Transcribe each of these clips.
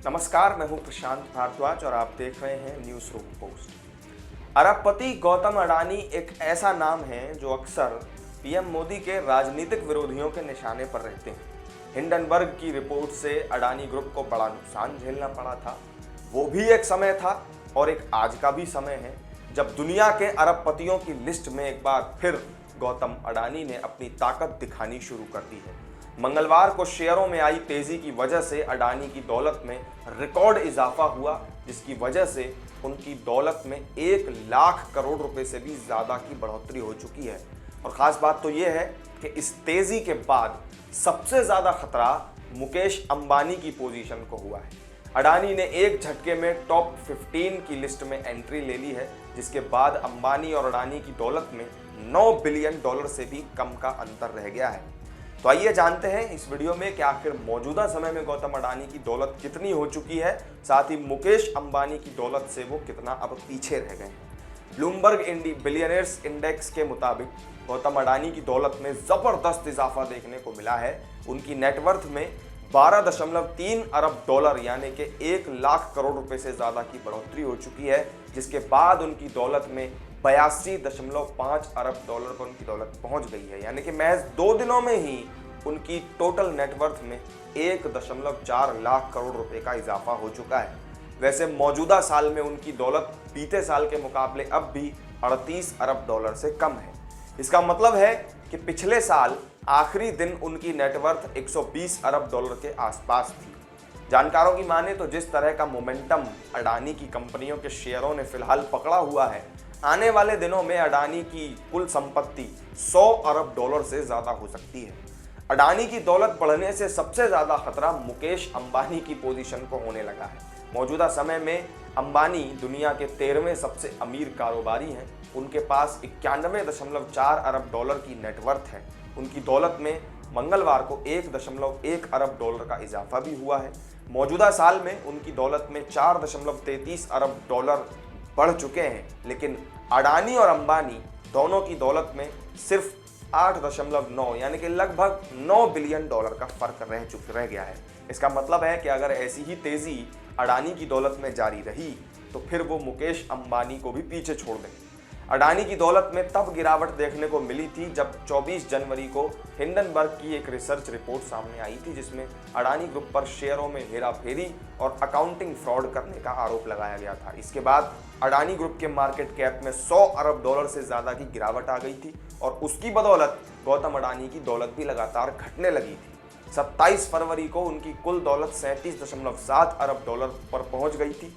नमस्कार, मैं हूं प्रशांत भारद्वाज और आप देख रहे हैं न्यूज़ रूम पोस्ट। अरबपति गौतम अडानी एक ऐसा नाम है जो अक्सर पीएम मोदी के राजनीतिक विरोधियों के निशाने पर रहते हैं। हिंडनबर्ग की रिपोर्ट से अडानी ग्रुप को बड़ा नुकसान झेलना पड़ा था। वो भी एक समय था और एक आज का भी समय है जब दुनिया के अरबपतियों की लिस्ट में एक बार फिर गौतम अडानी ने अपनी ताकत दिखानी शुरू कर दी है। मंगलवार को शेयरों में आई तेजी की वजह से अडानी की दौलत में रिकॉर्ड इजाफा हुआ, जिसकी वजह से उनकी दौलत में 1 लाख करोड़ रुपए से भी ज़्यादा की बढ़ोतरी हो चुकी है। और ख़ास बात तो ये है कि इस तेज़ी के बाद सबसे ज़्यादा खतरा मुकेश अंबानी की पोजीशन को हुआ है। अडानी ने एक झटके में टॉप 15 की लिस्ट में एंट्री ले ली है, जिसके बाद अंबानी और अडानी की दौलत में $9 बिलियन से भी कम का अंतर रह गया है। तो आइए जानते हैं इस वीडियो में कि आखिर मौजूदा समय में गौतम अडानी की दौलत कितनी हो चुकी है, साथ ही मुकेश अंबानी की दौलत से वो कितना अब पीछे रह गए हैं। ब्लूमबर्ग बिलियनियर्स इंडेक्स के मुताबिक गौतम अडानी की दौलत में ज़बरदस्त इजाफा देखने को मिला है। उनकी नेटवर्थ में 12.3 अरब डॉलर यानी कि 1 लाख करोड़ रुपए से ज़्यादा की बढ़ोतरी हो चुकी है, जिसके बाद उनकी दौलत में 82.5 अरब डॉलर पर उनकी दौलत पहुंच गई है। यानी कि महज 2 दिनों में ही उनकी टोटल नेटवर्थ में 1.4 लाख करोड़ रुपए का इजाफा हो चुका है। वैसे मौजूदा साल में उनकी दौलत बीते साल के मुकाबले अब भी 38 अरब डॉलर से कम है। इसका मतलब है कि पिछले साल आखिरी दिन उनकी नेटवर्थ 120 अरब डॉलर के आसपास थी। जानकारों की माने तो जिस तरह का मोमेंटम अडानी की कंपनियों के शेयरों ने फिलहाल पकड़ा हुआ है, आने वाले दिनों में अडानी की कुल संपत्ति 100 अरब डॉलर से ज़्यादा हो सकती है। अडानी की दौलत बढ़ने से सबसे ज़्यादा खतरा मुकेश अंबानी की पोजीशन को होने लगा है। मौजूदा समय में अंबानी दुनिया के 13वें सबसे अमीर कारोबारी हैं। उनके पास 91.4 अरब डॉलर की नेटवर्थ है। उनकी दौलत में मंगलवार को 1.1 अरब डॉलर का इजाफा भी हुआ है। मौजूदा साल में उनकी दौलत में 4.33 अरब डॉलर बढ़ चुके हैं, लेकिन अडानी और अंबानी दोनों की दौलत में सिर्फ 8.9 यानी कि लगभग $9 बिलियन का फर्क रह गया है। इसका मतलब है कि अगर ऐसी ही तेजी अडानी की दौलत में जारी रही तो फिर वो मुकेश अंबानी को भी पीछे छोड़ देंगे। अडानी की दौलत में तब गिरावट देखने को मिली थी जब 24 जनवरी को हिंडनबर्ग की एक रिसर्च रिपोर्ट सामने आई थी, जिसमें अडानी ग्रुप पर शेयरों में हेराफेरी और अकाउंटिंग फ्रॉड करने का आरोप लगाया गया था। इसके बाद अडानी ग्रुप के मार्केट कैप में 100 अरब डॉलर से ज़्यादा की गिरावट आ गई थी और उसकी बदौलत गौतम अडानी की दौलत भी लगातार घटने लगी थी। 27 फरवरी को उनकी कुल दौलत 37.7 अरब डॉलर पर पहुंच गई थी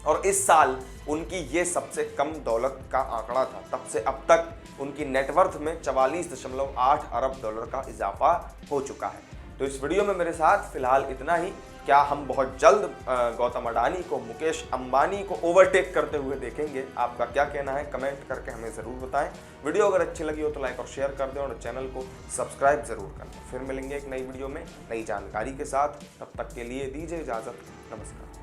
और इस साल उनकी ये सबसे कम दौलत का आंकड़ा था। तब से अब तक उनकी नेटवर्थ में 44.8 अरब डॉलर का इजाफा हो चुका है। तो इस वीडियो में मेरे साथ फिलहाल इतना ही। क्या हम बहुत जल्द गौतम अडानी को मुकेश अंबानी को ओवरटेक करते हुए देखेंगे? आपका क्या कहना है कमेंट करके हमें ज़रूर बताएं। वीडियो अगर अच्छी लगी हो तो लाइक और शेयर कर दें और चैनल को सब्सक्राइब ज़रूर कर दें। फिर मिलेंगे एक नई वीडियो में नई जानकारी के साथ। तब तक के लिए दीजिए इजाज़त। नमस्कार।